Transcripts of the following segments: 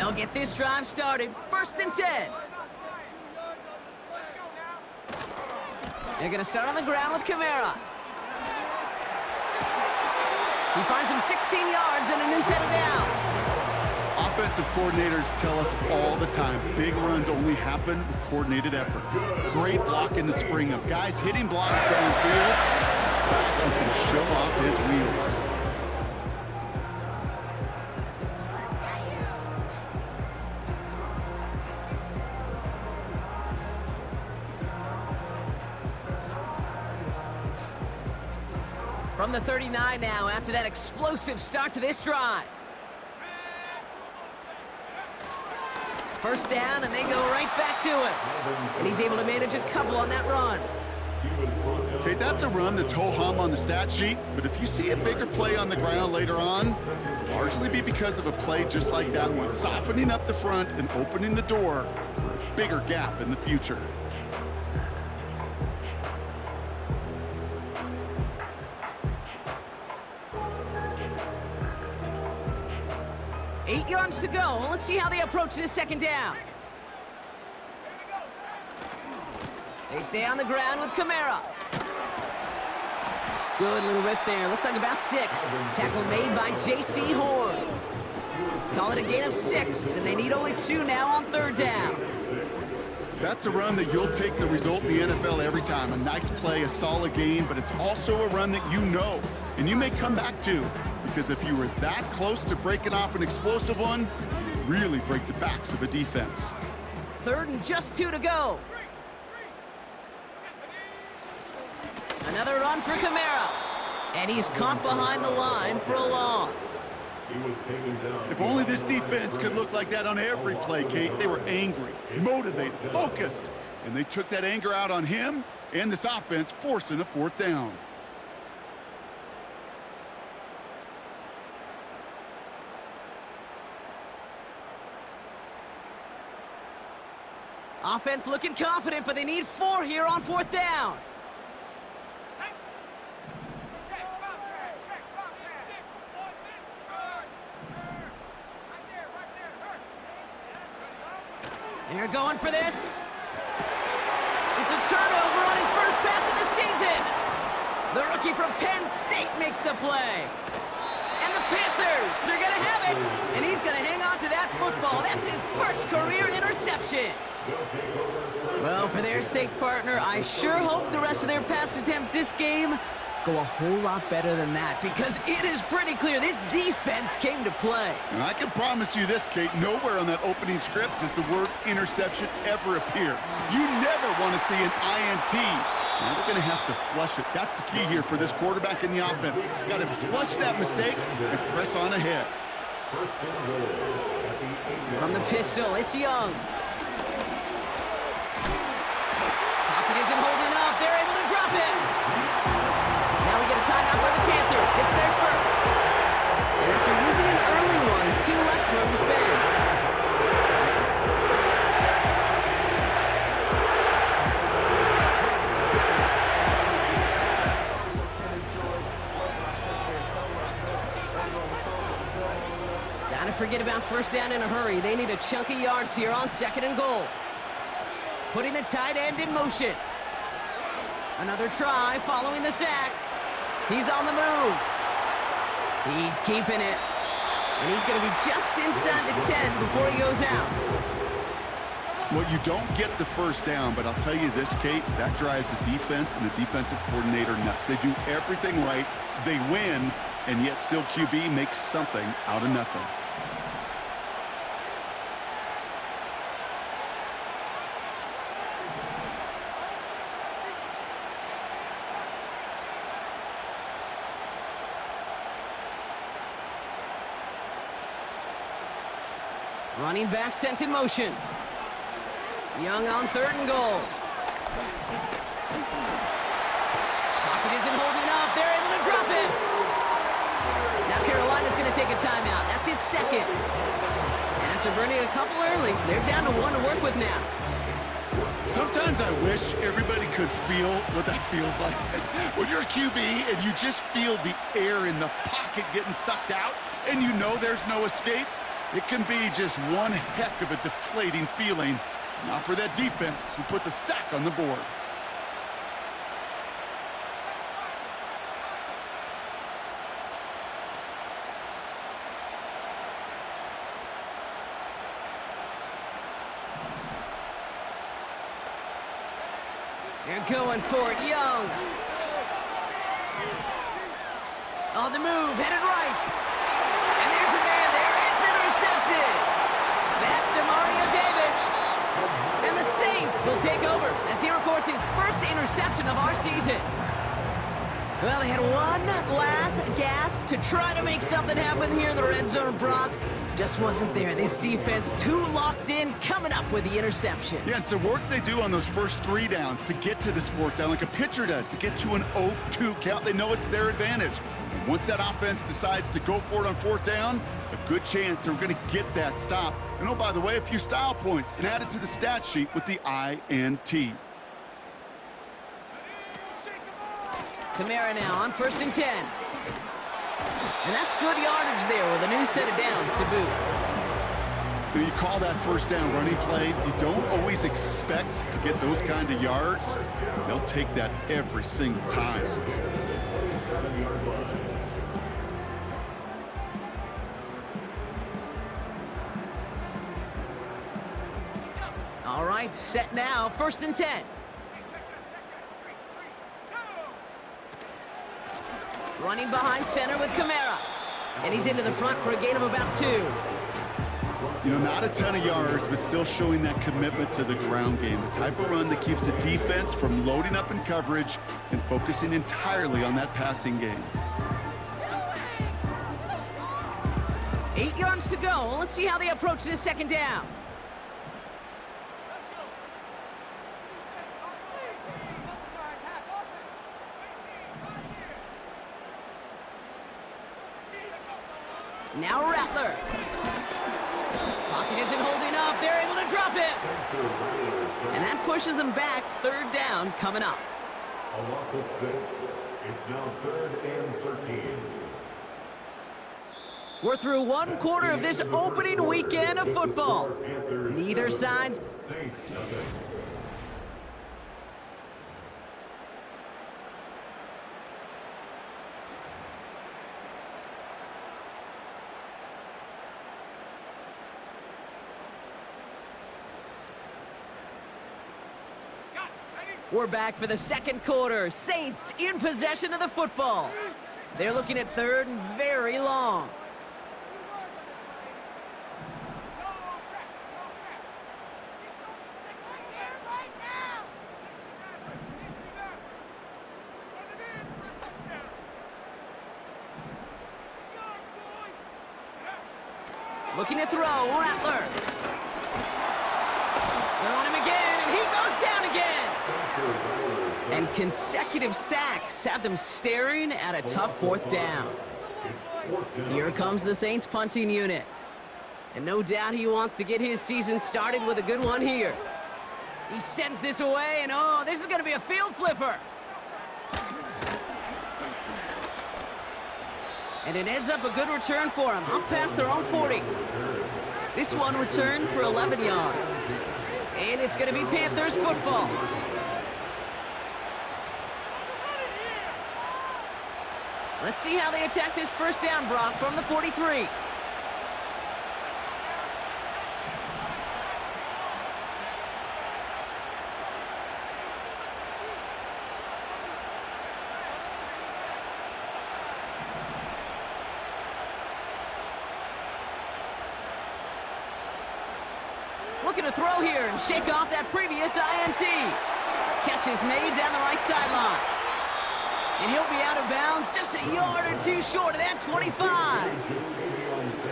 They'll get this drive started. 1st and 10. They're going to start on the ground with Kamara. He finds him 16 yards and a new set of downs. Offensive coordinators tell us all the time, big runs only happen with coordinated efforts. Great block in the spring of guys hitting blocks downfield. Back who can show off his wheels. From the 39 now after that explosive start to this drive. 1st down, and they go right back to him. And he's able to manage a couple on that run. Okay, that's a run that's ho-hum on the stat sheet, but if you see a bigger play on the ground later on, it'll largely be because of a play just like that one, softening up the front and opening the door for a bigger gap in the future. Eight yards to go. Let's see how they approach this 2nd down. They stay on the ground with Kamara. Good little rip there. Looks like about 6. Tackle made by J.C. Horn. Call it a gain of 6, and they need only 2 now on 3rd down. That's a run that you'll take the result in the NFL every time. A nice play, a solid game, but it's also a run that you know, and you may come back to. Because if you were that close to breaking off an explosive one, you really break the backs of a defense. 3rd and just 2 to go. Another run for Kamara. And he's caught behind the line for a loss. If only this defense could look like that on every play, Kate. They were angry, motivated, focused. And they took that anger out on him and this offense, forcing a 4th down. Offense looking confident, but they need 4 here on 4th down. They're going for this. It's a turnover on his first pass of the season. The rookie from Penn State makes the play. And the Panthers, they're going to have it. And he's going to hang on to that football. That's his first career interception. Well, for their sake, partner, I sure hope the rest of their pass attempts this game go a whole lot better than that, because it is pretty clear this defense came to play. And I can promise you this, Kate, nowhere on that opening script does the word interception ever appear. You never want to see an INT. Now they're going to have to flush it. That's the key here for this quarterback in the offense. Got to flush that mistake and press on ahead. From the pistol, it's Young. Pocket isn't holding up. They're able to drop it. Now we get a timeout by the Panthers. It's their first. And after using an early one, 2 left for him to spend. Gotta forget about 1st down in a hurry. They need a chunk of yards here on 2nd and goal. Putting the tight end in motion. Another try following the sack. He's on the move. He's keeping it. And he's going to be just inside the 10 before he goes out. Well, you don't get the 1st down, but I'll tell you this, Kate, that drives the defense and the defensive coordinator nuts. They do everything right. They win, and yet still QB makes something out of nothing. Running back sent in motion. Young on 3rd and goal. Pocket isn't holding up. They're able to drop it. Now Carolina's going to take a timeout. That's its 2nd. And after burning a couple early, they're down to 1 to work with now. Sometimes I wish everybody could feel what that feels like. When you're a QB and you just feel the air in the pocket getting sucked out and you know there's no escape, It can be just one heck of a deflating feeling. Not for that defense who puts a sack on the board. They're going for it, Young. On the move, headed right. And there's a man there, it's intercepted. That's DeMario Davis. And the Saints will take over as he records his first interception of our season. Well, they had one last gasp to try to make something happen here in the red zone, Brock. Just wasn't there. This defense too locked in, coming up with the interception. Yeah, it's the work they do on those first 3 downs to get to this 4th down, like a pitcher does, to get to an 0-2 count. They know it's their advantage. And once that offense decides to go for it on 4th down, a good chance they're going to get that stop. And oh, by the way, a few style points and added to the stat sheet with the INT. Kamara now on 1st and 10. And that's good yardage there with a new set of downs to boot. When you call that 1st down running play, you don't always expect to get those kind of yards. They'll take that every single time. All right, set now, 1st and 10. Running behind center with Kamara. And he's into the front for a gain of about 2. You know, not a ton of yards, but still showing that commitment to the ground game. The type of run that keeps the defense from loading up in coverage and focusing entirely on that passing game. 8 yards to go. Let's see how they approach this 2nd down. Now Rattler. Pocket isn't holding up. They're able to drop it. And that pushes them back. 3rd down coming up. A loss of 6. It's now 3rd and 13. We're through 1 quarter of this opening weekend of football. Neither side's... Saints nothing. We're back for the 2nd quarter. Saints in possession of the football. They're looking at 3rd and very long. Looking to throw, Rattler. They're on him again, and he goes down again. And consecutive sacks have them staring at a tough 4th down. Here comes the Saints punting unit. And no doubt he wants to get his season started with a good one here. He sends this away, and oh, this is going to be a field flipper. And it ends up a good return for him, up past their own 40. This one returned for 11 yards. And it's going to be Panthers football. Let's see how they attack this 1st down, Brock, from the 43. Looking to throw here and shake off that previous INT. Catch is made down the right sideline. And he'll be out of bounds just a yard or 2 short of that 25.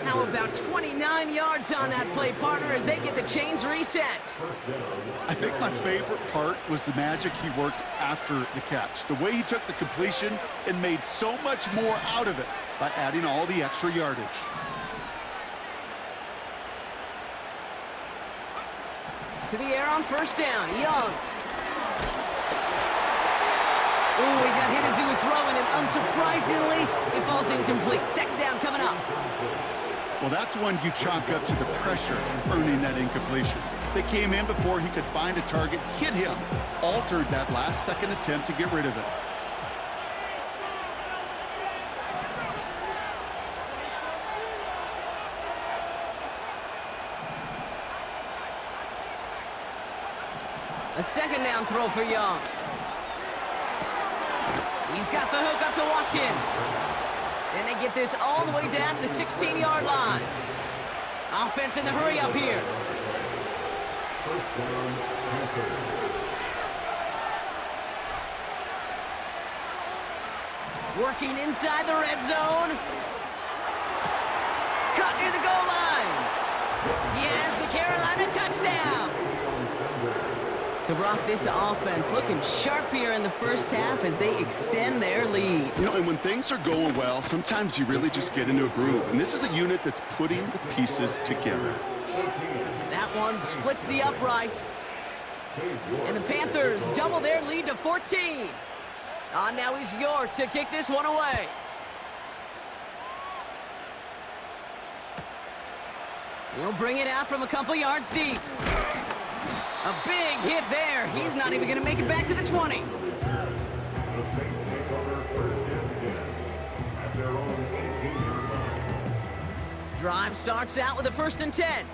How about 29 yards on that play, partner, as they get the chains reset? I think my favorite part was the magic he worked after the catch. The way he took the completion and made so much more out of it by adding all the extra yardage. To the air on 1st down, Young. Ooh, he got hit as he was throwing, and unsurprisingly, it falls incomplete. 2nd down coming up. Well, that's one you chalk up to the pressure earning that incompletion. They came in before he could find a target, hit him, altered that last-second attempt to get rid of it. A second down throw for Young. He's got the hook up to Watkins. And they get this all the way down to the 16-yard line. Offense in the hurry up here. First down, Panthers. Working inside the red zone. Cut near the goal line. Yes, the Carolina touchdown. So, Brock, this offense looking sharp here in the first half as they extend their lead. You know, and when things are going well, sometimes you really just get into a groove. And this is a unit that's putting the pieces together. That one splits the uprights. And the Panthers double their lead to 14. Now he's York to kick this one away. He'll bring it out from a couple yards deep. A big hit there. He's not even going to make it back to the 20. The Saints take over first and 10 at their own 18-yard line. Drive starts out with a 1st and 10.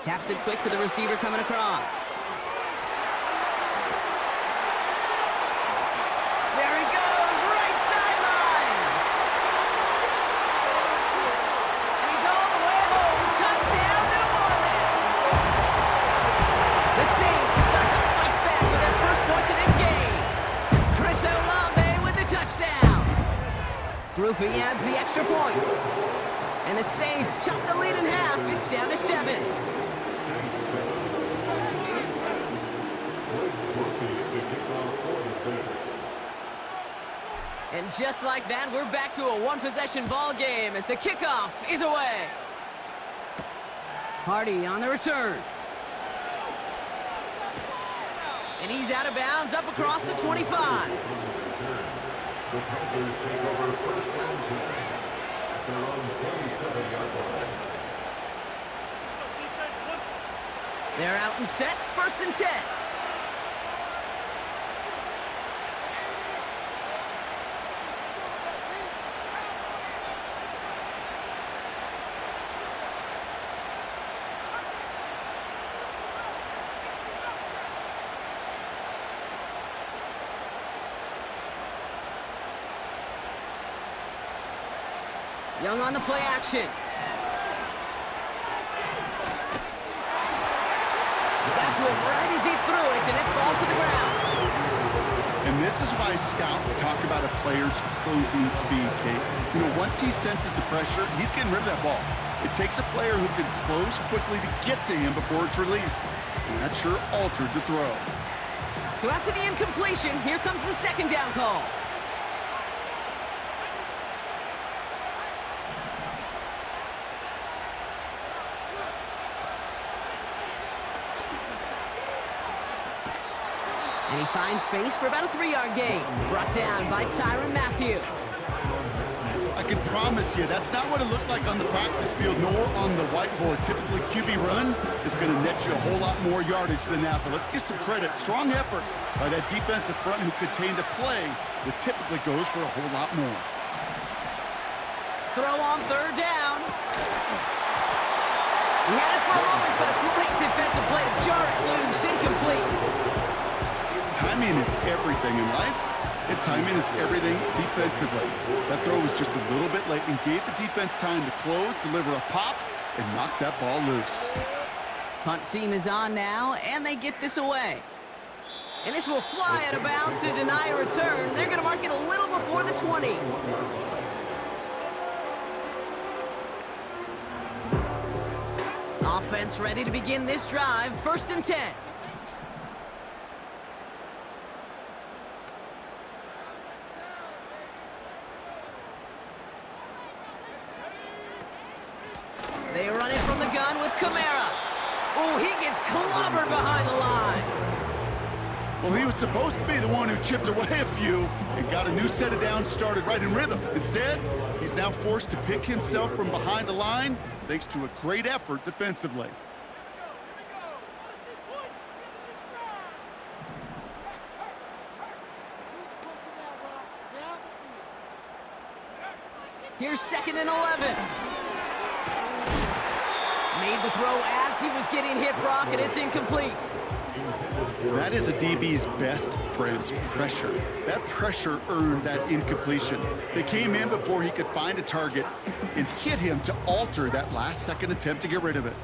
Taps it quick to the receiver coming across. There he goes, right sideline. And he's all the way home. Touchdown, New Orleans. The Saints start to fight back with their first points of this game. Chris Olave with the touchdown. Groupie adds the extra point. And the Saints chop the lead in half. It's down to 7. And just like that, we're back to a one-possession ball game as the kickoff is away. Hardy on the return. And he's out of bounds up across the 25. The Panthers take over first and 10 at their own 27-yard line. They're out and set, 1st and 10. Young on the play action. Got to him right as he threw it, and it falls to the ground. And this is why scouts talk about a player's closing speed, Kate. You know, once he senses the pressure, he's getting rid of that ball. It takes a player who can close quickly to get to him before it's released. And that sure altered the throw. So after the incompletion, here comes the 2nd down call. And he finds space for about a 3-yard gain. Brought down by Tyrann Mathieu. I can promise you that's not what it looked like on the practice field nor on the whiteboard. Typically, QB run is going to net you a whole lot more yardage than that. But let's give some credit. Strong effort by that defensive front who contained a play that typically goes for a whole lot more. Throw on 3rd down. He had it for a moment, but a great defensive play to jar it loose. Incomplete. Timing is everything in life, and timing is everything defensively. That throw was just a little bit late and gave the defense time to close, deliver a pop, and knock that ball loose. Punt team is on now, and they get this away. And this will fly out of bounds to deny a return. They're going to mark it a little before the 20. Offense ready to begin this drive, 1st and 10. They run it from the gun with Kamara. Oh, he gets clobbered behind the line. Well, he was supposed to be the one who chipped away a few and got a new set of downs started right in rhythm. Instead, he's now forced to pick himself from behind the line thanks to a great effort defensively. Here's 2nd and 11. Made the throw as he was getting hit, Brock, and it's incomplete. That is a DB's best friend, pressure. That pressure earned that incompletion. They came in before he could find a target and hit him to alter that last-second attempt to get rid of it.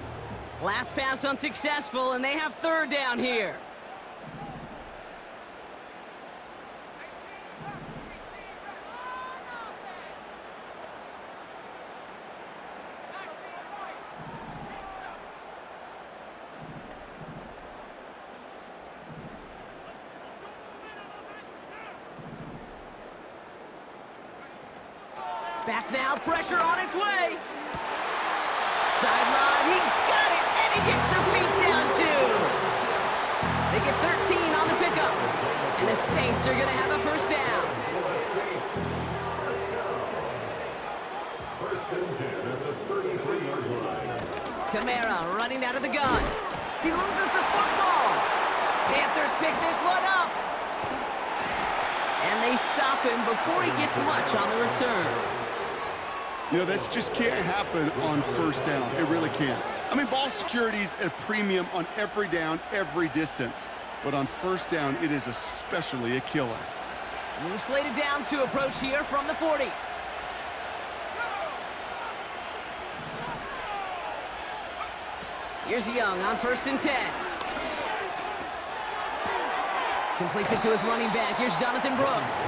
Last pass unsuccessful, and they have 3rd down here. Back now, pressure on its way. Sideline, he's got it, and he gets the feet down too. They get 13 on the pickup, and the Saints are going to have a 1st down. First and 10 at the 33-yard line. Kamara running out of the gun. He loses the football. Panthers pick this one up. And they stop him before he gets much on the return. You know, this just can't happen on 1st down. It really can't. I mean, ball security's at a premium on every down, every distance. But on 1st down, it is especially a killer. New slated downs to approach here from the 40. Here's Young on 1st and 10. Completes it to his running back. Here's Jonathan Brooks.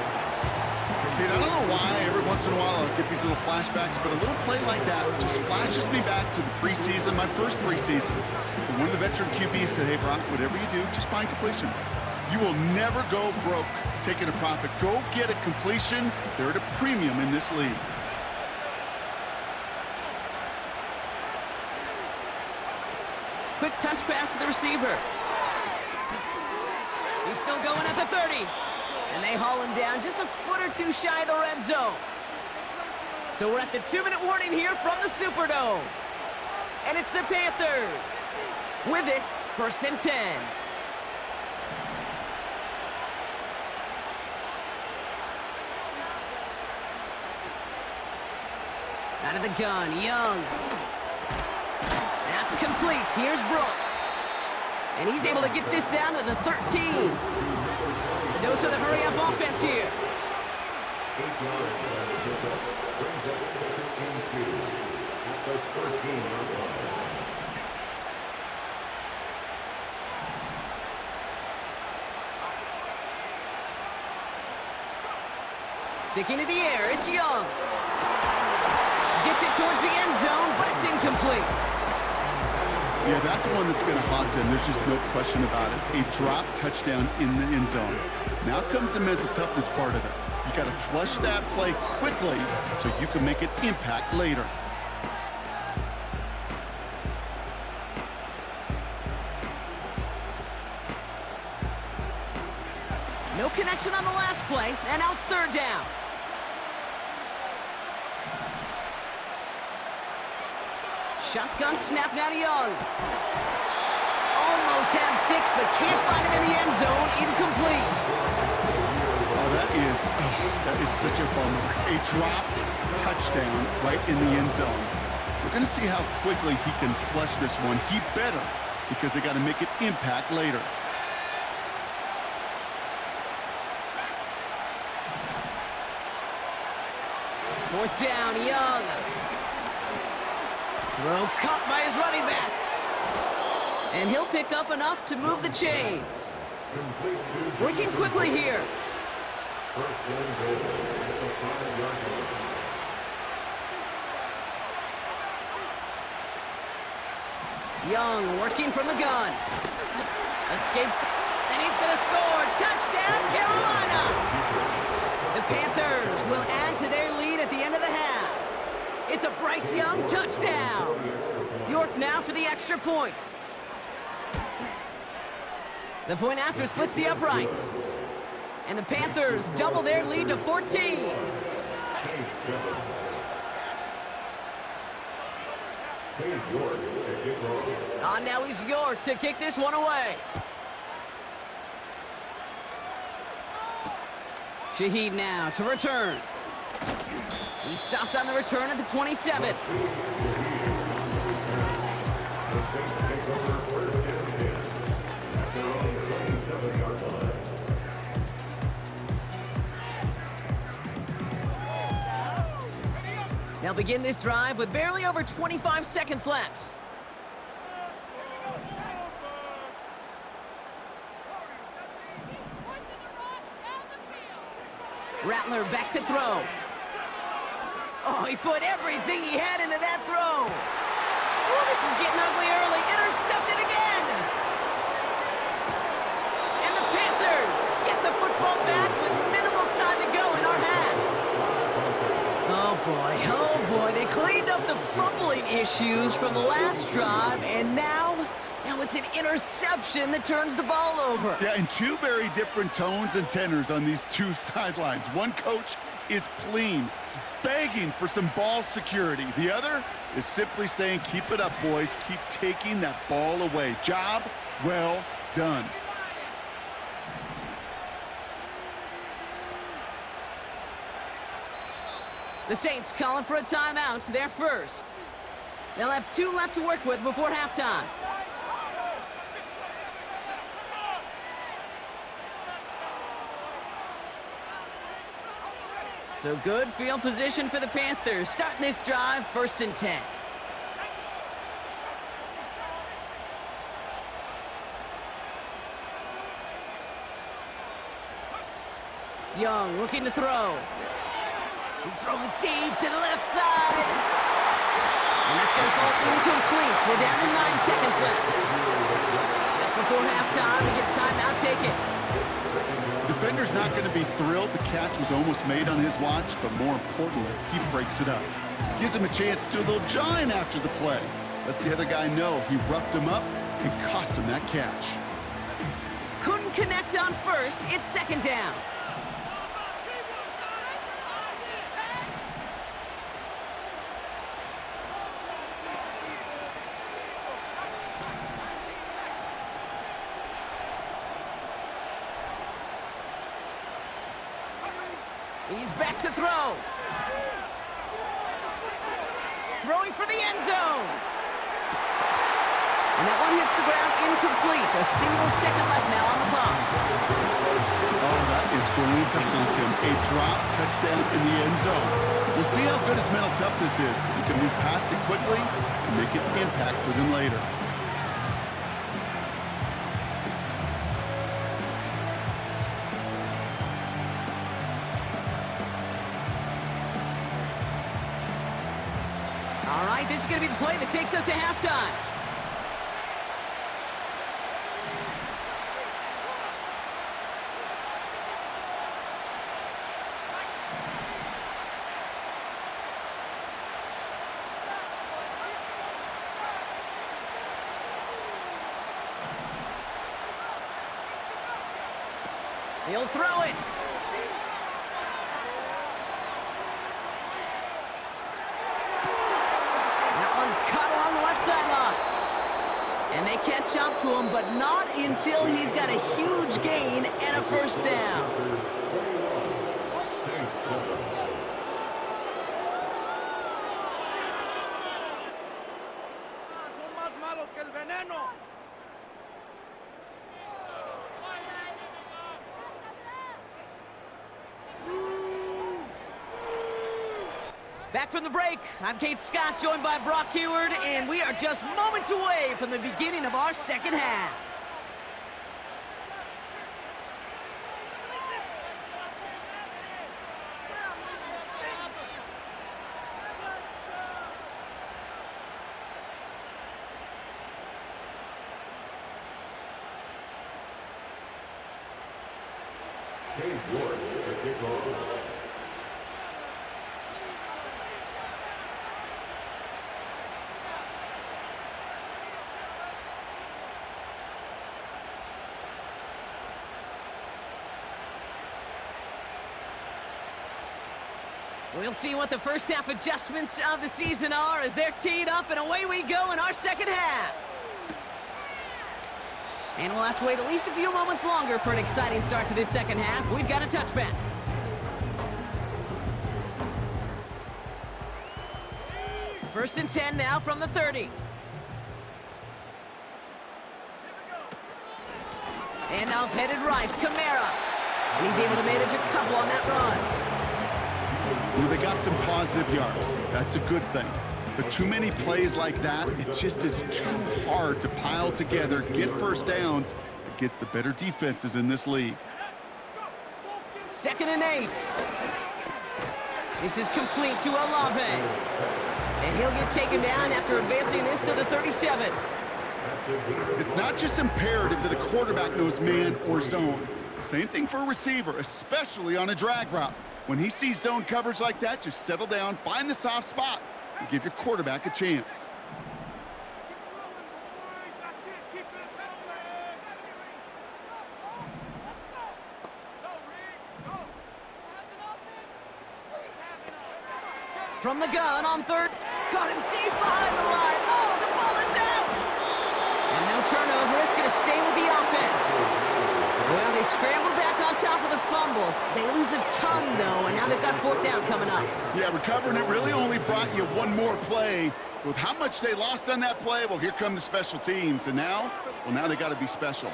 Kid, I don't know why every once in a while I'll get these little flashbacks, but a little play like that just flashes me back to the preseason, my first preseason. And one of the veteran QBs said, hey, Brock, whatever you do, just find completions. You will never go broke taking a profit. Go get a completion. They're at a premium in this league. Quick touch pass to the receiver. He's still going at the 30. And they haul him down just a foot or two shy of the red zone. So we're at the 2-minute warning here from the Superdome. And it's the Panthers. With it, 1st and 10. Out of the gun, Young. That's complete. Here's Brooks. And he's able to get this down to the 13. A dose of the hurry-up offense here. 8 yards on the pickup. Brings up 2nd and 2 at the 13-yard line. Sticking to the air, it's Young. Gets it towards the end zone, but it's incomplete. Yeah, that's one that's going to haunt him. There's just no question about it. A drop touchdown in the end zone. Now comes the mental toughness part of it. You got to flush that play quickly so you can make an impact later. No connection on the last play, and now it's 3rd down. Shotgun snap now to Young. Almost had 6, but can't find him in the end zone. Incomplete. Oh, that is such a bummer. A dropped touchdown right in the end zone. We're going to see how quickly he can flush this one. He better, because they got to make an impact later. Fourth down, Young. Throw caught by his running back. And he'll pick up enough to move the chains. Working quickly here. First and goal at the 5-yard line. Young working from the gun. Escapes, and he's going to score. Touchdown, Carolina! The Panthers will add to their lead at the end of the half. It's a Bryce Young touchdown. York now for the extra point. The point after splits the uprights. And the Panthers double their lead to 14. Chase 7. Cade York to kick off. On now is York to kick this one away. Shaheed now to return. He's stopped on the return at the 27. The Saints take over first and 10 at their own 27-yard line. They'll begin this drive with barely over 25 seconds left. Rattler back to throw. Oh, he put everything he had into that throw. Oh, this is getting ugly early. Intercepted again. And the Panthers get the football back with minimal time to go in our half. Oh boy, they cleaned up the fumbling issues from the last drive, and now it's an interception that turns the ball over. Yeah, and two very different tones and tenors on these two sidelines. One coach is pleading, begging for some ball security. The other is simply saying, keep it up, boys. Keep taking that ball away. Job well done. The Saints calling for a timeout, their first. They'll have 2 left to work with before halftime. So good field position for the Panthers. Starting this drive, 1st and 10. Young looking to throw. He's throwing deep to the left side. And that's going to fall incomplete. We're down to 9 seconds left. Just before halftime, we get a timeout taken. Defender's not going to be thrilled the catch was almost made on his watch, but more importantly, he breaks it up. Gives him a chance to do a little jawing after the play. Lets the other guy know he roughed him up and cost him that catch. Couldn't connect on first. It's 2nd down. He's back to throw. Throwing for the end zone. And that one hits the ground incomplete. A single second left now on the clock. Oh, that is going to haunt him. A drop touchdown in the end zone. We'll see how good his mental toughness is. He can move past it quickly and make an impact for them later. All right, this is going to be the play that takes us to halftime. He'll throw it. Cut along the left sideline. And they catch up to him, but not until he's got a huge gain and a 1st down. Saints 7. Son más malos que el veneno. Back from the break, I'm Kate Scott, joined by Brock Heward, and we are just moments away from the beginning of our 2nd half. Cade York to kick off. We'll see what the first half adjustments of the season are as they're teed up, and away we go in our second half. And we'll have to wait at least a few moments longer for an exciting start to this second half. We've got a touchback. First and 10 now from the 30. And off headed right, Kamara. And he's able to manage a couple on that run. Well, they got some positive yards. That's a good thing. But too many plays like that, it just is too hard to pile together, get first downs against the better defenses in this league. 2nd and 8. This is complete to Olave. And he'll get taken down after advancing this to the 37. It's not just imperative that a quarterback knows man or zone. Same thing for a receiver, especially on a drag route. When he sees zone coverage like that, just settle down, find the soft spot, and give your quarterback a chance. From the gun on 3rd. Caught him deep behind the line. Oh, the ball is out! And no turnover. It's going to stay with the offense. Well, they scrambled back on top of the fumble. They lose a ton, though, and now they've got 4th down coming up. Yeah, recovering it really only brought you one more play. With how much they lost on that play, well, here come the special teams. And now, well, now they got to be special.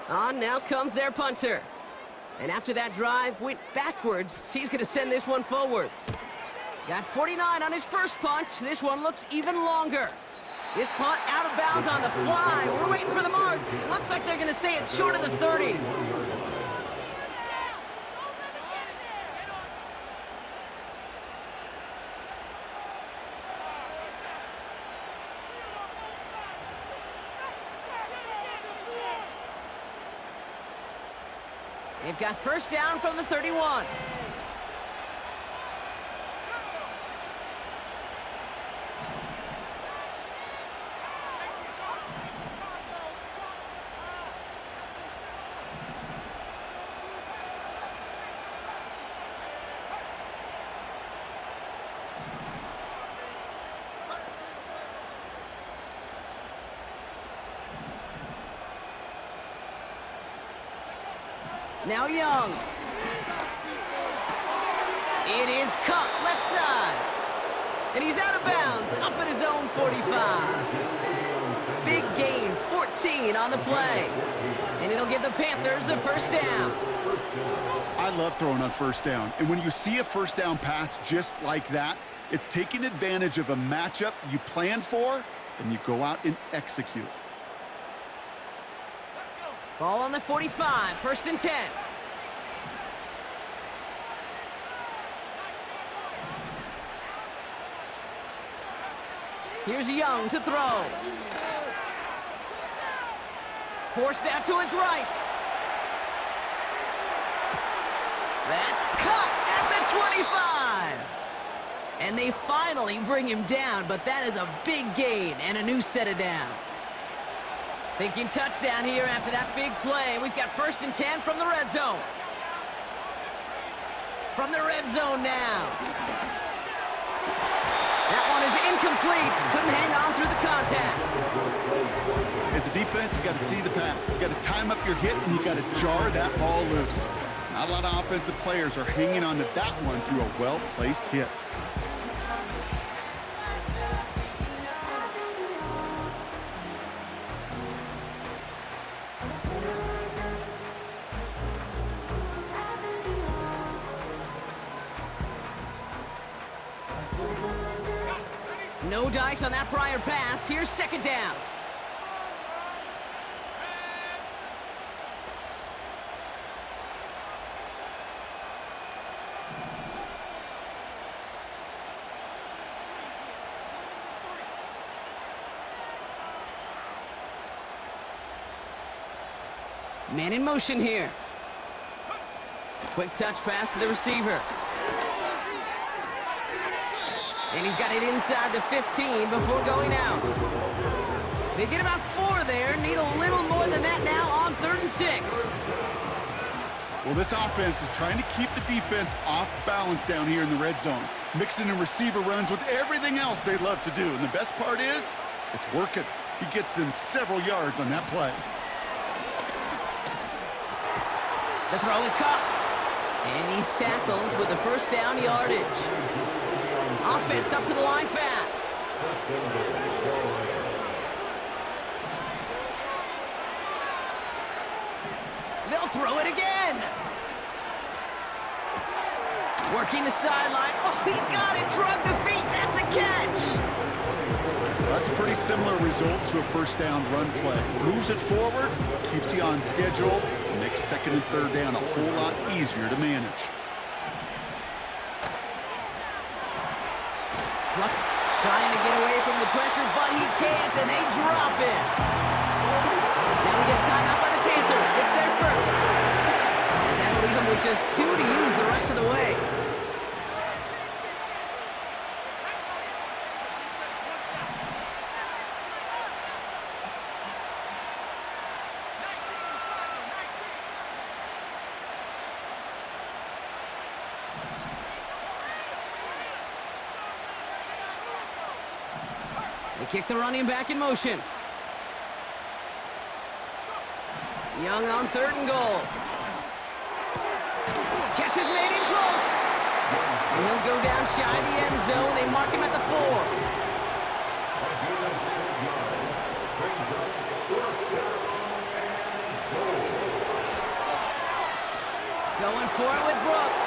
On now comes their punter. And after that drive went backwards, he's going to send this one forward. Got 49 on his first punt. This one looks even longer. This punt out of bounds on the fly. We're waiting for the mark. Looks like they're going to say it's short of the 30. They've got first down from the 31. Now Young. It is cut left side. And he's out of bounds, up at his own 45. Big gain, 14 on the play. And it'll give the Panthers a first down. I love throwing on first down. And when you see a first down pass just like that, it's taking advantage of a matchup you planned for, and you go out and execute. Ball on the 45, first and 10. Here's Young to throw. Forced out to his right. That's cut at the 25. And they finally bring him down, but that is a big gain and a new set of downs. Thinking touchdown here after that big play. We've got first and 10 from the red zone. From the red zone now. That one is incomplete. Couldn't hang on through the contact. As a defense, you got to see the pass. You got to time up your hit, and you got to jar that ball loose. Not a lot of offensive players are hanging on to that one through a well-placed hit. No dice on that prior pass. Here's second down. Man in motion here. Quick touch pass to the receiver. And he's got it inside the 15 before going out. They get about 4 there. Need a little more than that now on 3rd and 6. Well, this offense is trying to keep the defense off balance down here in the red zone, mixing in receiver runs with everything else they love to do. And the best part is, it's working. He gets them several yards on that play. The throw is caught. And he's tackled with the first down yardage. Offense up to the line fast. They'll throw it again. Working the sideline. Oh, he got it. Drug the feet. That's a catch. That's a pretty similar result to a first down run play. Moves it forward, keeps you on schedule, and makes second and third down a whole lot easier to manage. Fluck trying to get away from the pressure, but he can't, and they drop it. Now we get a timeout by the Panthers. It's their first. As that'll leave them with just 2 to use the rest of the way. They kick the running back in motion. Young on 3rd and goal. Catch is made in close. And he'll go down shy of the end zone. They mark him at the 4. Going for it with Brooks.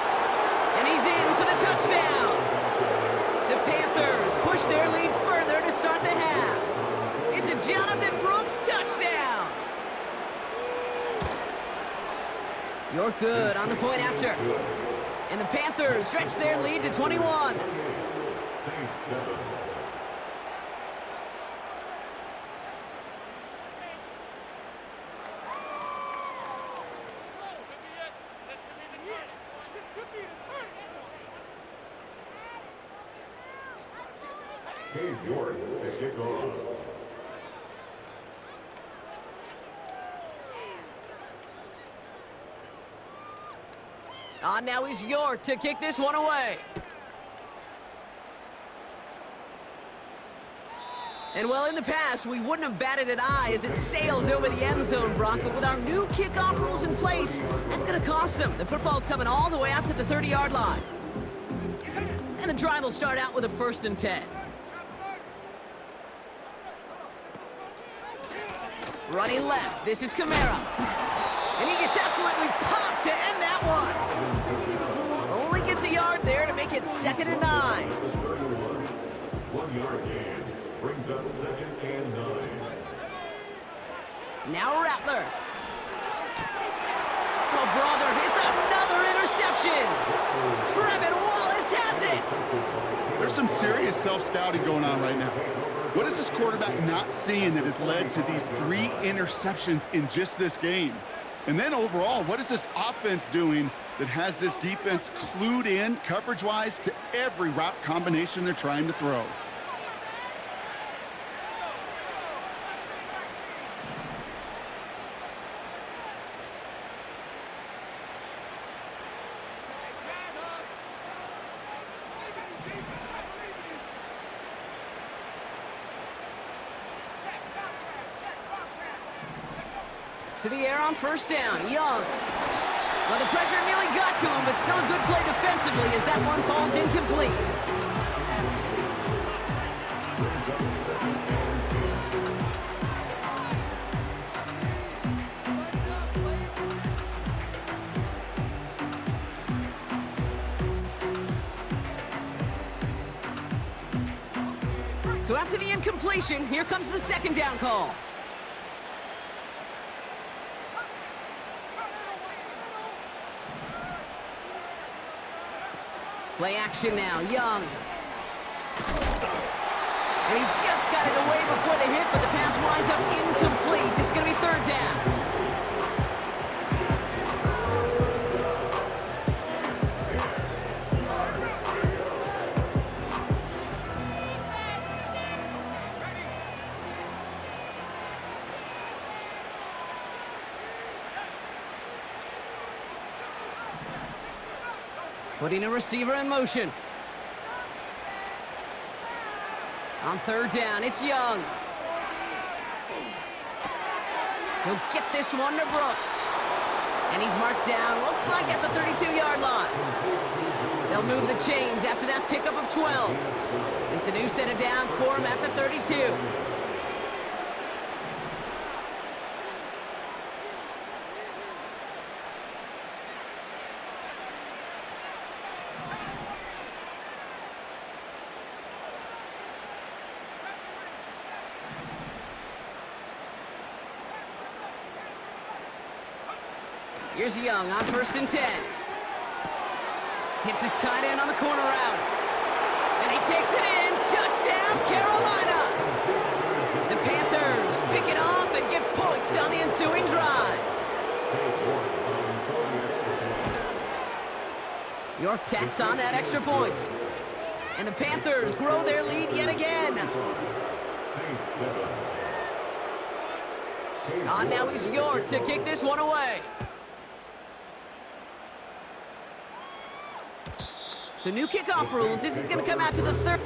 And he's in for the touchdown. The Panthers push their lead further to start the half. It's a Jonathan Brooks touchdown. You're good on the point after. And the Panthers stretch their lead to 21. Cade York to kick off. Now is York to kick this one away. And well, in the past, we wouldn't have batted an eye as it sailed over the end zone, Brock. But with our new kickoff rules in place, that's going to cost them. The football's coming all the way out to the 30-yard line. And the drive will start out with a 1st and 10. Running left, this is Kamara. And he gets absolutely popped to end that one. Only gets a yard there to make it 2nd and 9. 1 yard gain brings up 2nd and 9. Now Rattler. Oh, brother, it's another interception. Trevin Wallace has it. There's some serious self-scouting going on right now. What is this quarterback not seeing that has led to these 3 interceptions in just this game? And then overall, what is this offense doing that has this defense clued in coverage-wise to every route combination they're trying to throw? To the air on 1st down, Young. Well, the pressure nearly got to him, but still a good play defensively as that one falls incomplete. So after the incompletion, here comes the 2nd down call. Play action now, Young. And he just got it away before the hit, but the pass winds up incomplete. It's going to be 3rd down. Putting a receiver in motion. On third down, it's Young. He'll get this one to Brooks. And he's marked down, looks like at the 32-yard line. They'll move the chains after that pickup of 12. It's a new set of downs for him at the 32. Here's Young on 1st and 10. Hits his tight end on the corner route. And he takes it in. Touchdown, Carolina! The Panthers pick it off and get points on the ensuing drive. York tacks on that extra point. And the Panthers grow their lead yet again. On now is York to kick this one away. So new kickoff rules. This is going to come out to the third.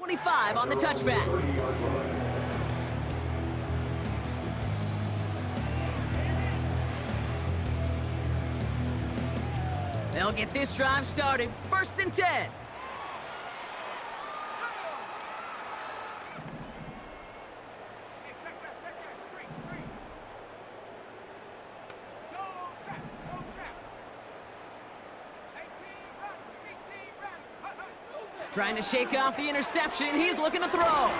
.25 on the touchback. They'll get this drive started. 1st and 10. Trying to shake off the interception. He's looking to throw.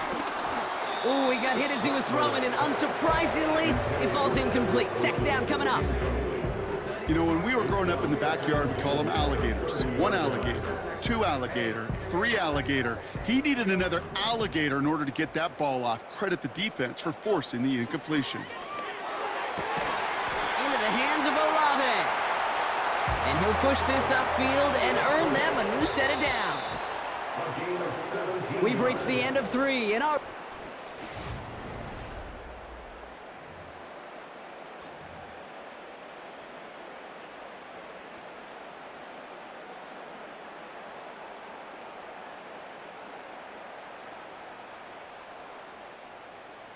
Ooh, he got hit as he was throwing, and unsurprisingly, it falls incomplete. 2nd down coming up. You know, when we were growing up in the backyard, we call them alligators. 1 alligator, 2 alligator, 3 alligator. He needed another alligator in order to get that ball off. Credit the defense for forcing the incompletion. Into the hands of Olave. And he'll push this upfield and earn them a new set of downs. We've reached the end of 3 in our...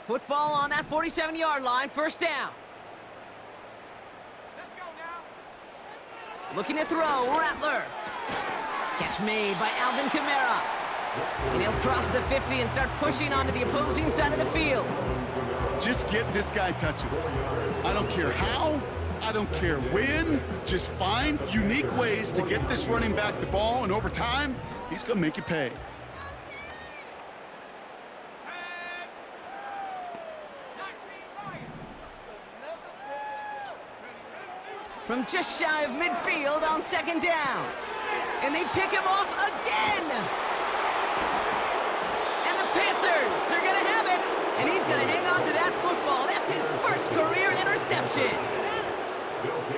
Football on that 47-yard line, 1st down. Let's go now. Looking to throw, Rattler. Catch made by Alvin Kamara. And he'll cross the 50 and start pushing onto the opposing side of the field. Just get this guy touches. I don't care how, I don't care when. Just find unique ways to get this running back the ball, and over time, he's going to make you pay. From just shy of midfield on 2nd down. And they pick him off again. And the Panthers, they're going to have it. And he's going to hang on to that football. That's his 1st career interception.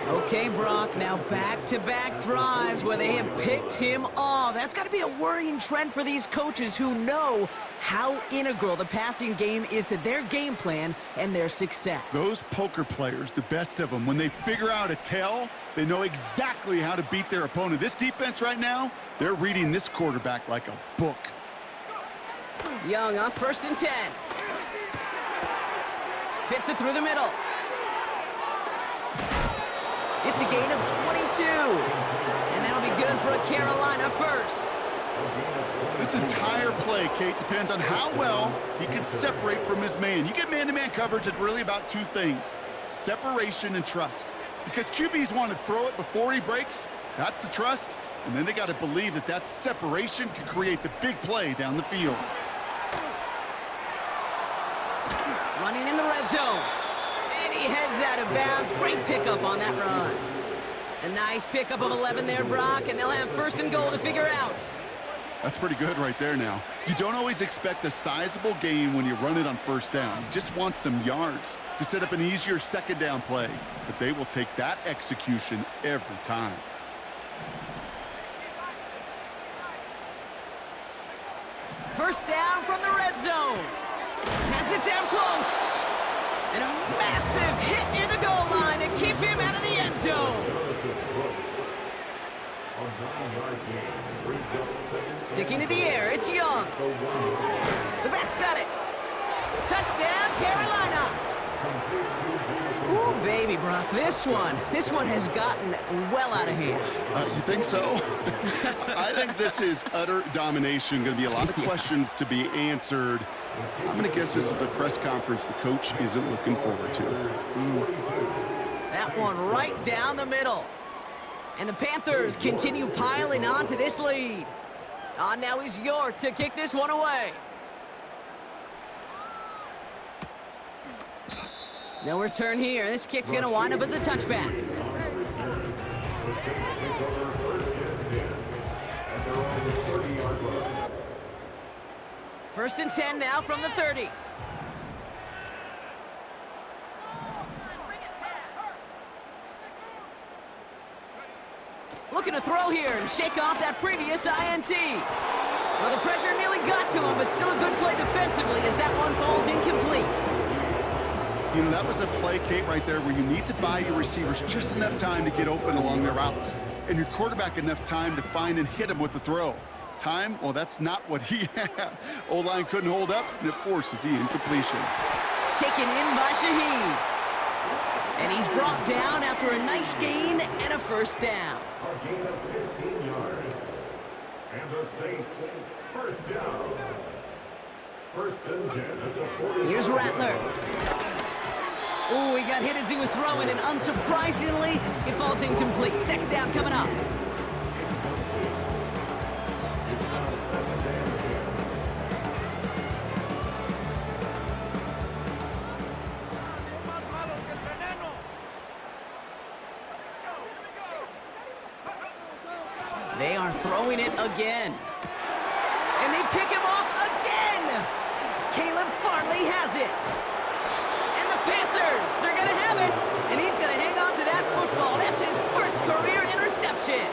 Okay, Brock, now back-to-back drives where they have picked him off. That's got to be a worrying trend for these coaches who know how integral the passing game is to their game plan and their success. Those poker players, the best of them, when they figure out a tell, they know exactly how to beat their opponent. This defense right now, they're reading this quarterback like a book. Young on 1st and 10. Fits it through the middle. It's a gain of 22. And that'll be good for a Carolina 1st. This entire play, Kate, depends on how well he can separate from his man. You get man-to-man coverage, it's really about 2 things: separation and trust. Because QBs want to throw it before he breaks, that's the trust, and then they got to believe that that separation can create the big play down the field. Running in the red zone. And he heads out of bounds. Great pickup on that run. A nice pickup of 11 there, Brock, and they'll have first and goal to figure out. That's pretty good right there now. You don't always expect a sizable gain when you run it on first down. You just want some yards to set up an easier second down play. But they will take that execution every time. First down from the red zone. Has it down close. And a massive hit near the goal line to keep him out of the end zone. Sticking to the air, it's Young. The back's got it. Touchdown, Carolina. Ooh, baby, Brock, this one has gotten well out of hand. You think so? I think this is utter domination. Going to be a lot of questions to be answered. I'm going to guess this is a press conference the coach isn't looking forward to. That one right down the middle. And the Panthers continue piling on to this lead. On now is York to kick this one away. No return here. This kick's going to wind up as a touchback. First and 10 now from the 30. Looking to throw here and shake off that previous INT. Well, the pressure nearly got to him, but still a good play defensively as that one falls incomplete. You know, that was a play, Kate, right there where you need to buy your receivers just enough time to get open along their routes, and your quarterback enough time to find and hit him with the throw. Time, well, that's not what he had. O-line couldn't hold up, and it forces the incompletion. Taken in by Shaheed. And he's brought down after a nice gain and a first down. A gain of 15 yards. And the Saints, first down. First and 10 at the 40. Here's Rattler. Ooh, he got hit as he was throwing, and unsurprisingly, it falls incomplete. Second down coming up. Son más malos que el veneno. They are throwing it again. And they pick him off again. Caleb Farley has it. And the Panthers are going to have it. And he's going to hang on to that football. That's his first career interception.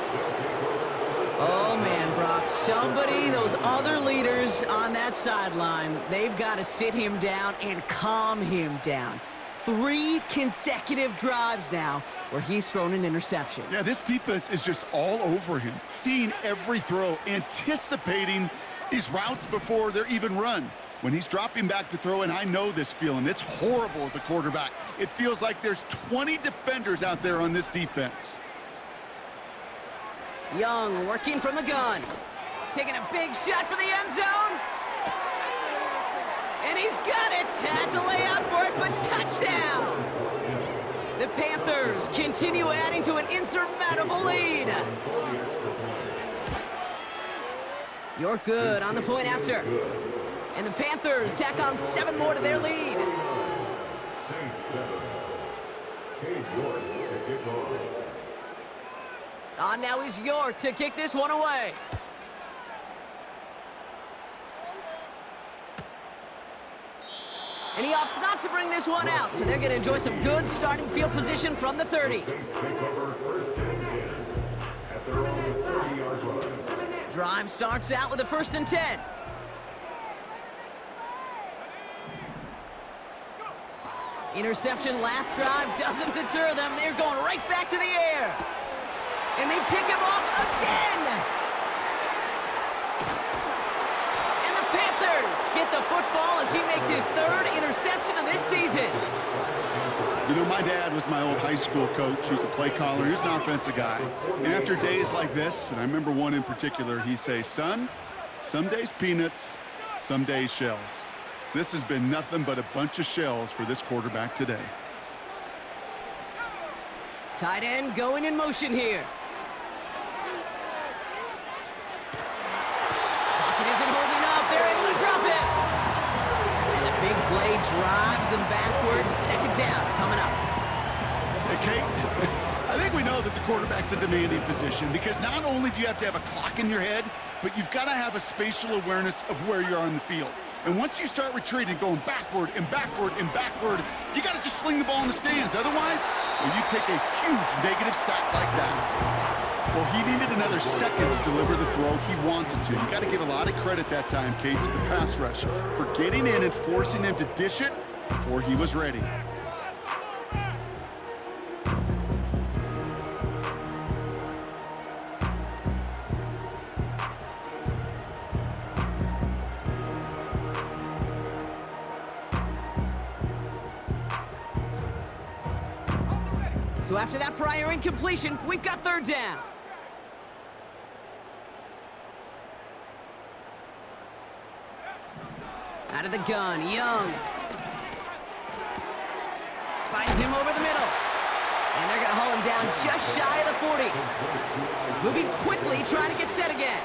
Oh, man, Brock. Somebody, those other leaders on that sideline, they've got to sit him down and calm him down. 3 consecutive drives now where he's thrown an interception. Yeah, this defense is just all over him, seeing every throw, anticipating these routes before they're even run. When he's dropping back to throw, and I know this feeling, it's horrible as a quarterback. It feels like there's 20 defenders out there on this defense. Young working from the gun. Taking a big shot for the end zone. And he's got it. Had to lay out for it, but touchdown. The Panthers continue adding to an insurmountable lead. You're good on the point after. And the Panthers tack on 7 more to their lead. Saints 7. Cade York to kick off. On now is York to kick this one away. And he opts not to bring this one out, so they're going to enjoy some good starting field position from the 30. Saints take over first and 10 at their own 30-yard line. Drive starts out with a first and 10. Interception last drive doesn't deter them. They're going right back to the air. And they pick him off again. And the Panthers get the football as he makes his 3rd interception of this season. You know, my dad was my old high school coach. He was a play caller. He was an offensive guy. And after days like this, and I remember one in particular, he'd say, son, some days peanuts, some days shells. This has been nothing but a bunch of shells for this quarterback today. Tight end going in motion here. Pocket isn't holding up. They're able to drop it. And the big play drives them backwards. Second down coming up. Hey, Kate, I think we know that the quarterback's a demanding position because not only do you have to have a clock in your head, but you've got to have a spatial awareness of where you are on the field. And once you start retreating, going backward and backward and backward, you got to just sling the ball in the stands. Otherwise, well, you take a huge negative sack like that. Well, he needed another second to deliver the throw he wanted to. You got to give a lot of credit that time, Kate, to the pass rush for getting in and forcing him to dish it before he was ready. So after that prior incompletion, we've got third down. Out of the gun, Young. Finds him over the middle. And they're going to haul him down just shy of the 40. Moving quickly, trying to get set again.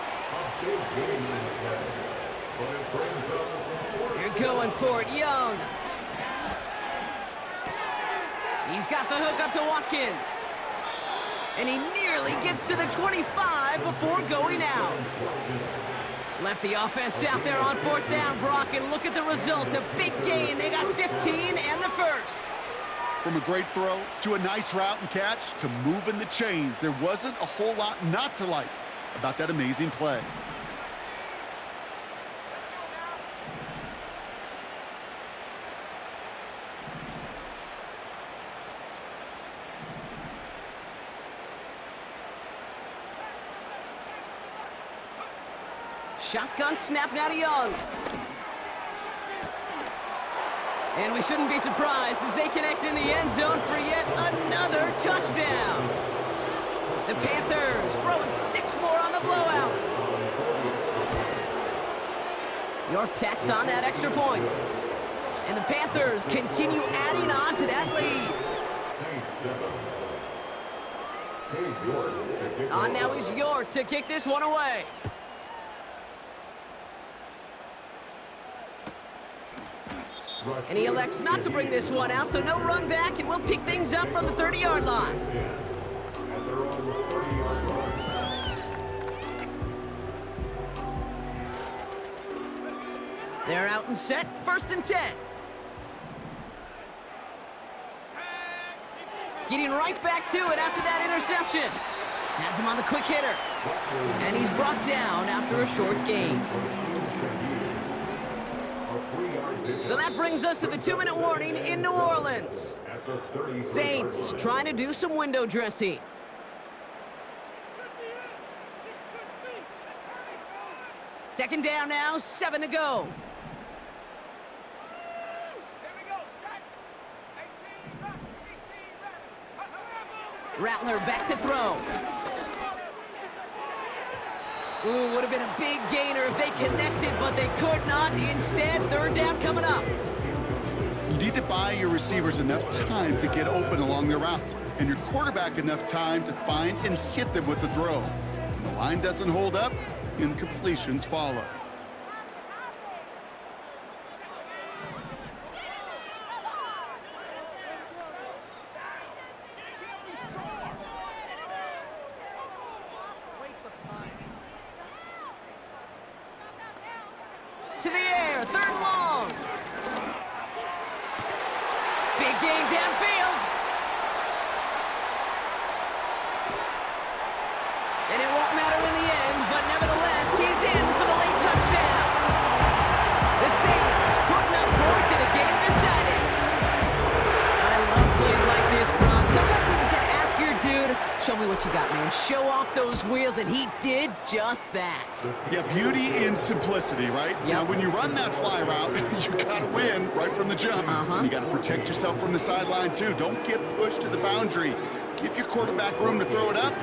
They're going for it, Young. He's got the hook up to Watkins. And he nearly gets to the 25 before going out. Left the offense out there on fourth down, Brock, and look at the result. A big gain. They got 15 and the first. From a great throw to a nice route and catch to moving the chains, there wasn't a whole lot not to like about that amazing play. Shotgun snap now to Young. And we shouldn't be surprised as they connect in the end zone for yet another touchdown. The Panthers throwing 6 more on the blowout. York tacks on that extra point. And the Panthers continue adding on to that lead. On now is York to kick this one away. And he elects not to bring this one out, so no run back, and we'll pick things up from the 30-yard line. They're out and set, 1st and 10. Getting right back to it after that interception. Has him on the quick hitter. And he's brought down after a short gain. So that brings us to the 2-minute warning in New Orleans. Saints trying to do some window dressing. Second down now, 7 to go. Rattler back to throw. Ooh, would have been a big gainer if they connected, but they could not. Instead, 3rd down coming up. You need to buy your receivers enough time to get open along their route, and your quarterback enough time to find and hit them with the throw. When the line doesn't hold up, incompletions follow. To the air, 3rd and long. Big gain downfield. And it won't matter in the end, but nevertheless, he's in for the late touchdown. The Saints putting up points in a game decided. I love plays like this, Brock. Sometimes you just gotta ask your dude, show me what you got, man. Show off those wheels, and he did just that. Yeah, beauty in simplicity, right? Yep. Now, when you run that fly route, you got to win right from the jump. You got to protect yourself from the sideline, too. Don't get pushed to the boundary. Give your quarterback room to throw it up.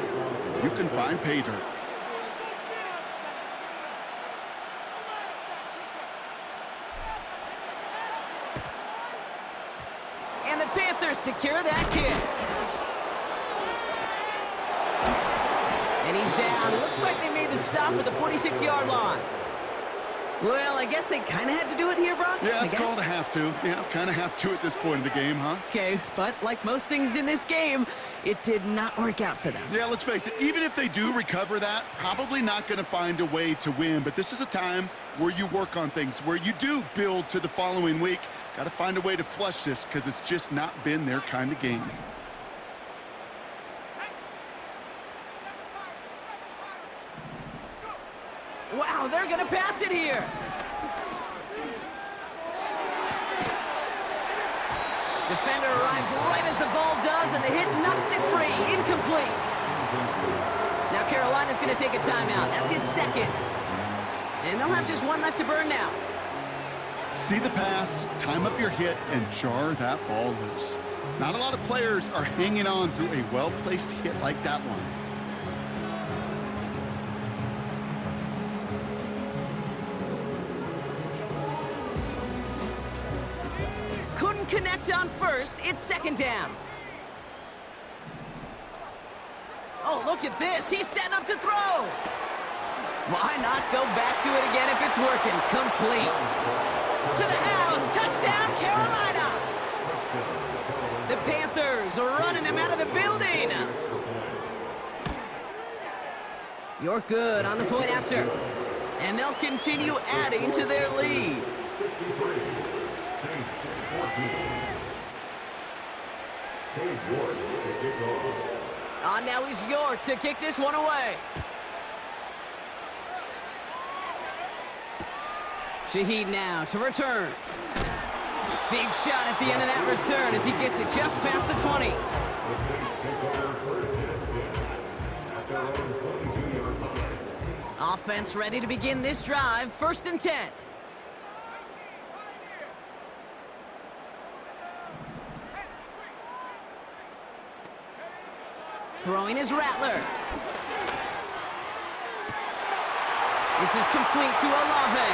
You can find pay dirt. And the Panthers secure that kick. And he's down. Looks like they made the stop at the 46-yard line. Well, I guess they kind of had to do it here, Brock. Yeah, it's called a have to. Yeah, kind of have to at this point in the game, huh? Okay, but like most things in this game, it did not work out for them. Yeah, let's face it, even if they do recover that, probably not going to find a way to win. But this is a time where you work on things, where you do build to the following week. Got to find a way to flush this because it's just not been their kind of game. Wow, they're going to pass it here. Defender arrives right as the ball does, and the hit knocks it free. Incomplete. Now Carolina's going to take a timeout. That's its second. And they'll have just one left to burn now. See the pass, time up your hit, and jar that ball loose. Not a lot of players are hanging on through a well-placed hit like that one. Couldn't connect on first. It's second down. Oh, look at this. He's setting up to throw. Why not go back to it again if it's working? Complete. To the house. Touchdown, Carolina. The Panthers are running them out of the building. You're good on the point after. And they'll continue adding to their lead. 63. Saints 14. Cade Ward to kick off. On now is York to kick this one away. Shaheed now to return. Big shot at the end of that return as he gets it just past the 20. The Saints take over first and 10 at their own 22-yard line. Offense ready to begin this drive. First and 10. Throwing is Rattler. This is complete to Olave.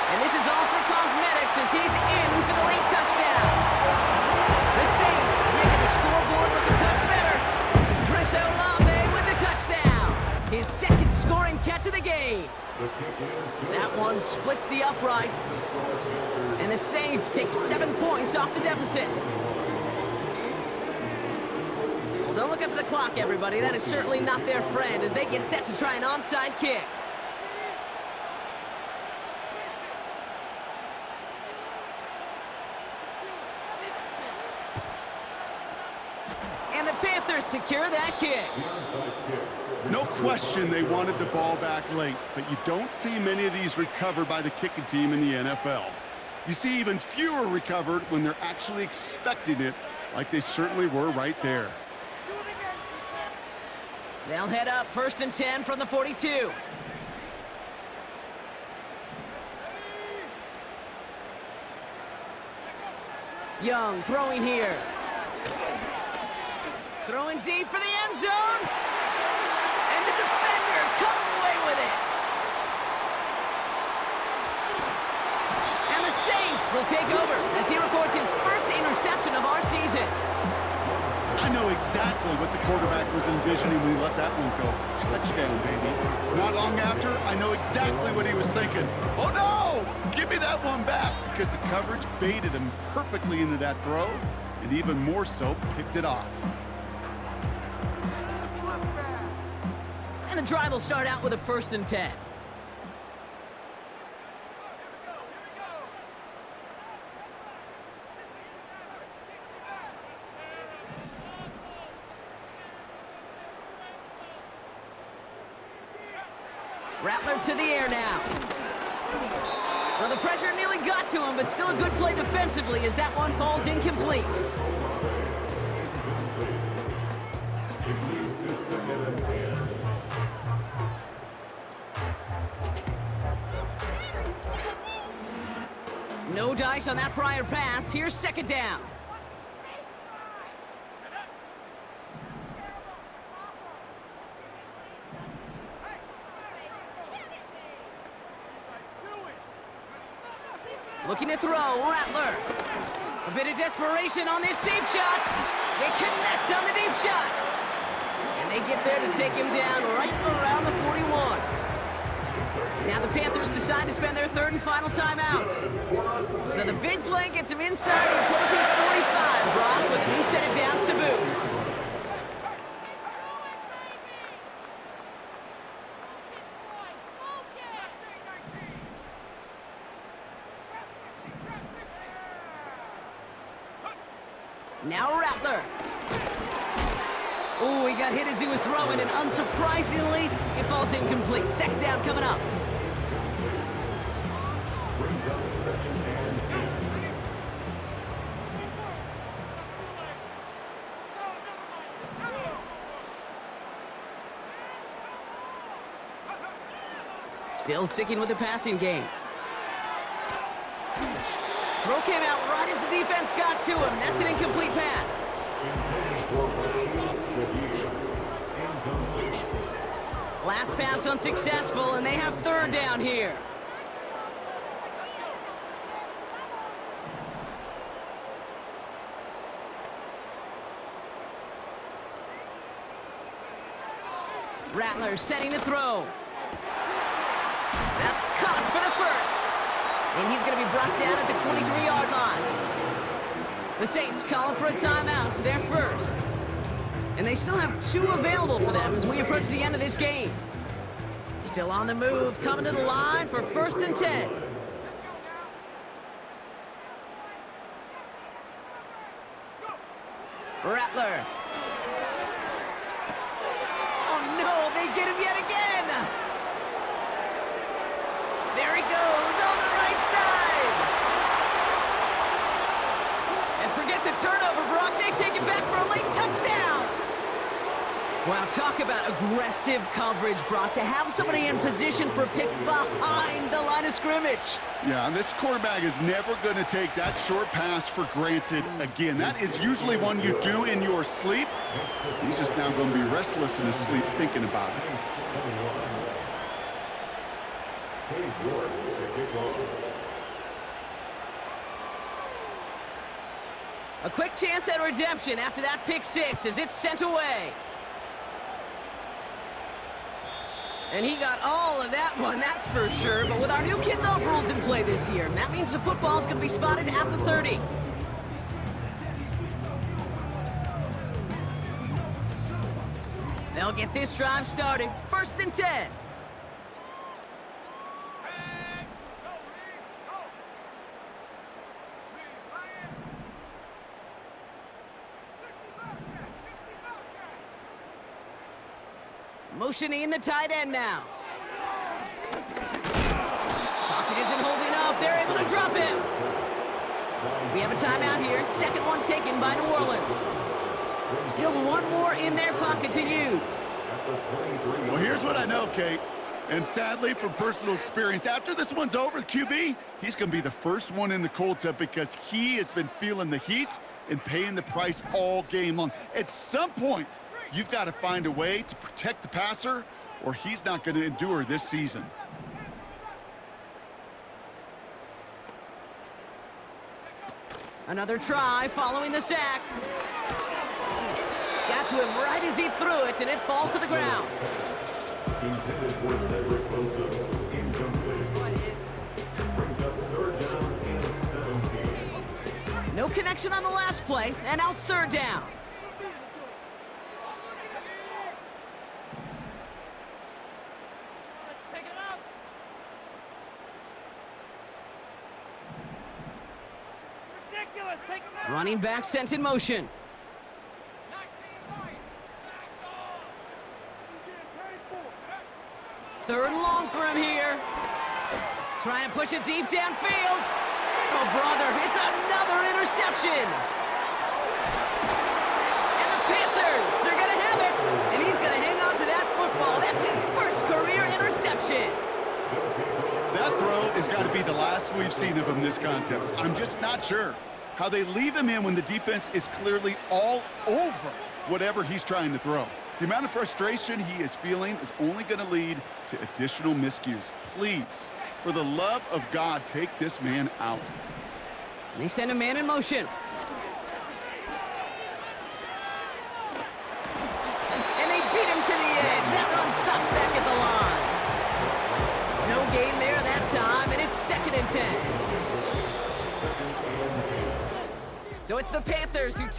And this is all for cosmetics as he's in for the late touchdown. The Saints making the scoreboard look a touch better. Chris Olave with the touchdown. His second scoring catch of the game. That one splits the uprights. And the Saints take 7 points off the deficit. Well, don't look up at the clock, everybody. That is certainly not their friend as they get set to try an onside kick. And the Panthers secure that kick. No question they wanted the ball back late, but you don't see many of these recovered by the kicking team in the NFL. You see even fewer recovered when they're actually expecting it, like they certainly were right there. They'll head up first and 10 from the 42. Young throwing here. Throwing deep for the end zone. And the defender comes away with it. And the Saints will take over as he records his first interception of our season. I know exactly what the quarterback was envisioning when he let that one go. Touchdown, baby. Not long after, I know exactly what he was thinking. Oh, no! Give me that one back, because the coverage baited him perfectly into that throw, and even more so, picked it off. And the drive will start out with a first and 10. Rattler to the air now. Well, the pressure nearly got to him, but still a good play defensively as that one falls incomplete. It moves to second and 10. No dice on that prior pass. Here's second down. Looking to throw, Rattler. A bit of desperation on this deep shot. They connect on the deep shot. And They get there to take him down right around the 41. Now the Panthers decide to spend their third and final timeout. So the big play gets him inside the opposing 45, Brock, with a new set of downs to boot. Now Rattler. Ooh, he got hit as he was throwing, and unsurprisingly, it falls incomplete. Second down coming up. Still sticking with the passing game. Throw came out right as the defense got to him. That's an incomplete pass. Last pass unsuccessful, and they have third down here. Rattler setting to throw. That's caught for the first. And he's going to be brought down at the 23-yard line. The Saints calling for a timeout, their first. And they still have 2 available for them as we approach the end of this game. Still on the move, coming to the line for 1st and 10. Rattler. Oh no, they get him yet again. There he goes on the right side. And forget the turnover, Brock. They take it back for a late touchdown. Wow, talk about aggressive coverage, Brock, to have somebody in position for a pick behind the line of scrimmage. Yeah, and this quarterback is never going to take that short pass for granted again. That is usually one you do in your sleep. He's just now going to be restless in his sleep thinking about it. A quick chance at redemption after that pick six as it's sent away. And he got all of that one, that's for sure. But with our new kickoff rules in play this year, that means the football is going to be spotted at the 30. They'll get this drive started. 1st and 10. Motioning the tight end now. Pocket isn't holding up. They're able to drop him. We have a timeout here. Second one taken by New Orleans. Still one more in their pocket to use. Well, here's what I know, Kate. And sadly, from personal experience, after this one's over, the QB, he's going to be the first one in the cold tub because he has been feeling the heat and paying the price all game long. At some point, you've got to find a way to protect the passer, or he's not going to endure this season. Another try following the sack. Got to him right as he threw it, and it falls to the ground. Intended for Cedric Bosa, incomplete. Brings up 3rd down and 17. No connection on the last play, and out 3rd down. Running back sent in motion. Third and long for him here. Trying to push it deep downfield. Oh, brother, it's another interception. And the Panthers, they're going to have it. And he's going to hang on to that football. That's his first career interception. That throw has got to be the last we've seen of him this contest. I'm just not sure how they leave him in when the defense is clearly all over whatever he's trying to throw. The amount of frustration he is feeling is only going to lead to additional miscues. Please, for the love of God, take this man out. And they send a man in motion. And they beat him and 10. So it's the Panthers who